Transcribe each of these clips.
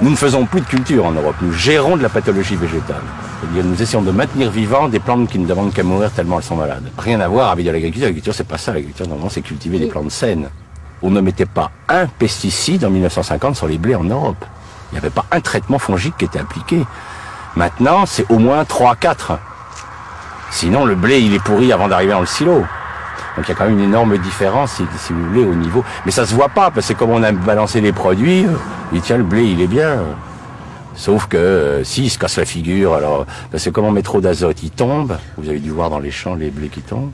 Nous ne faisons plus de culture en Europe, nous gérons de la pathologie végétale. C'est-à-dire nous essayons de maintenir vivants des plantes qui ne demandent qu'à mourir tellement elles sont malades. Rien à voir avec l'agriculture. L'agriculture, c'est pas ça. L'agriculture, normalement, c'est cultiver des plantes saines. On ne mettait pas un pesticide en 1950 sur les blés en Europe. Il n'y avait pas un traitement fongique qui était appliqué. Maintenant, c'est au moins 3-4. Sinon, le blé, il est pourri avant d'arriver dans le silo. Donc il y a quand même une énorme différence, si vous voulez, au niveau. Mais ça se voit pas, parce que comme on a balancé les produits, et tiens, le blé, il est bien. Sauf que si il se casse la figure, alors parce que comme on met trop d'azote, il tombe. Vous avez dû voir dans les champs les blés qui tombent.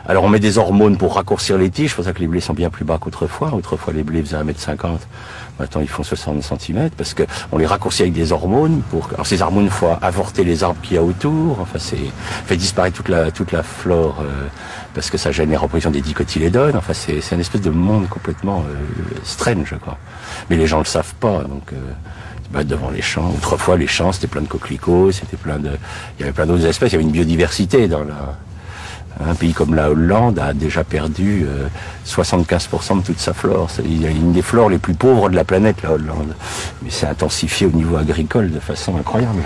Alors on met des hormones pour raccourcir les tiges, c'est pour ça que les blés sont bien plus bas qu'autrefois. Autrefois les blés faisaient 1,50 m. Maintenant ils font 60 cm parce que on les raccourcit avec des hormones pour. Alors ces hormones font avorter les arbres qu'il y a autour. Enfin c'est fait disparaître toute la flore parce que ça gêne la reproduction des dicotylédones. Enfin c'est un espèce de monde complètement strange quoi. Mais les gens le savent pas donc. Devant les champs. Autrefois les champs c'était plein de coquelicots, c'était il y avait plein d'autres espèces. Il y avait une biodiversité dans la. Un pays comme la Hollande a déjà perdu 75% de toute sa flore. Il y a une des flores les plus pauvres de la planète, la Hollande. Mais c'est intensifié au niveau agricole de façon incroyable.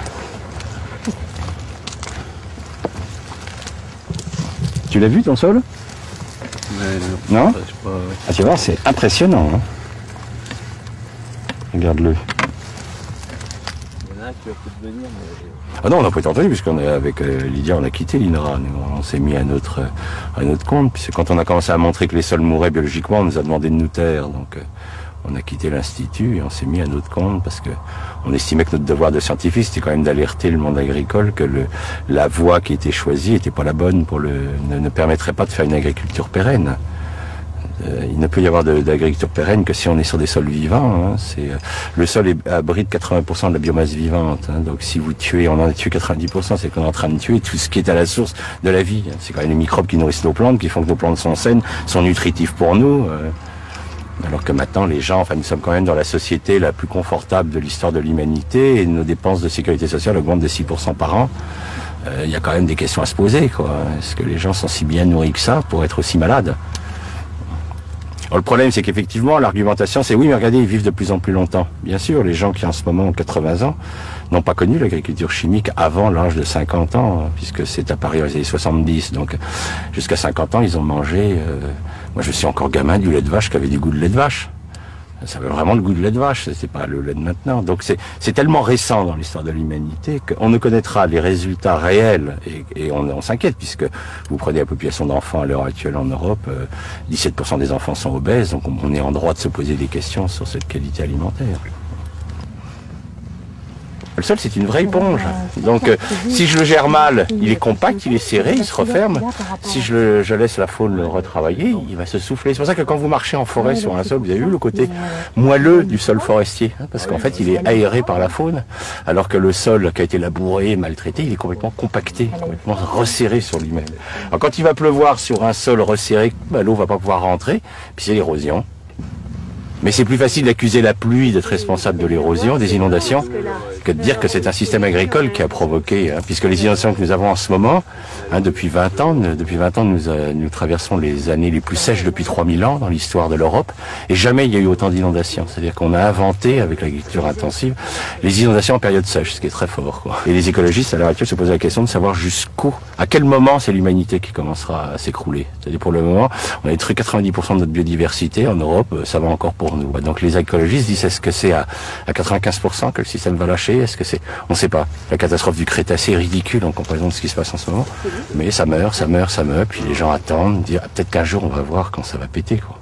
Tu l'as vu ton sol? Non? Ah, tu vois, c'est impressionnant. Hein, regarde-le. Tu vas peut-être venir, mais... Ah non, on n'a pas été entendu, puisqu'on est avec Lydia, on a quitté l'INRA. On s'est mis à notre compte. Puis quand on a commencé à montrer que les sols mouraient biologiquement, on nous a demandé de nous taire. Donc on a quitté l'Institut et on s'est mis à notre compte parce que on estimait que notre devoir de scientifique, c'était quand même d'alerter le monde agricole que la voie qui était choisie n'était pas la bonne ne permettrait pas de faire une agriculture pérenne. Il ne peut y avoir d'agriculture pérenne que si on est sur des sols vivants. Hein. Le sol abrite 80% de la biomasse vivante. Hein. Donc si vous tuez, on en a tué 90%, c'est qu'on est en train de tuer tout ce qui est à la source de la vie. C'est quand même les microbes qui nourrissent nos plantes, qui font que nos plantes sont saines, sont nutritifs pour nous. Alors que maintenant, les gens, nous sommes quand même dans la société la plus confortable de l'histoire de l'humanité et nos dépenses de sécurité sociale augmentent de 6% par an. Il y a quand même des questions à se poser, quoi. Est-ce que les gens sont si bien nourris que ça pour être aussi malades ? Alors, le problème, c'est qu'effectivement, l'argumentation, c'est oui, mais regardez, ils vivent de plus en plus longtemps. Bien sûr, les gens qui en ce moment ont 80 ans n'ont pas connu l'agriculture chimique avant l'âge de 50 ans, puisque c'est apparu dans les années 70. Donc, jusqu'à 50 ans, ils ont mangé... moi, je suis encore gamin du lait de vache qui avait du goût de lait de vache. Ça avait vraiment le goût de lait de vache, c'est pas le lait de maintenant. Donc c'est tellement récent dans l'histoire de l'humanité qu'on ne connaîtra les résultats réels et on s'inquiète puisque vous prenez la population d'enfants à l'heure actuelle en Europe, 17% des enfants sont obèses, donc on est en droit de se poser des questions sur cette qualité alimentaire. Le sol, c'est une vraie éponge. Donc, si je le gère mal, il est compact, il est serré, il se referme. Si je laisse la faune le retravailler, il va se souffler. C'est pour ça que quand vous marchez en forêt sur un sol, vous avez vu le côté moelleux du sol forestier, hein, parce qu'en fait, il est aéré par la faune, alors que le sol qui a été labouré, maltraité, il est complètement compacté, complètement resserré sur lui-même. Alors, quand il va pleuvoir sur un sol resserré, l'eau va pas pouvoir rentrer, puis c'est l'érosion. Mais c'est plus facile d'accuser la pluie d'être responsable de l'érosion, des inondations, que de dire que c'est un système agricole qui a provoqué, hein, puisque les inondations que nous avons en ce moment, hein, depuis 20 ans, nous traversons les années les plus sèches depuis 3000 ans dans l'histoire de l'Europe, et jamais il y a eu autant d'inondations. C'est-à-dire qu'on a inventé, avec l'agriculture intensive, les inondations en période sèche, ce qui est très fort, quoi. Et les écologistes, à l'heure actuelle, se posent la question de savoir à quel moment c'est l'humanité qui commencera à s'écrouler. C'est-à-dire pour le moment, on a détruit 90% de notre biodiversité en Europe, ça va encore pour nous. Donc les écologistes disent, est-ce que c'est à 95% que le système va lâcher? Est-ce que c'est... On ne sait pas. La catastrophe du Crétacé est ridicule en comparaison de ce qui se passe en ce moment. Mais ça meurt, puis les gens attendent, dire peut-être qu'un jour on va voir quand ça va péter, quoi.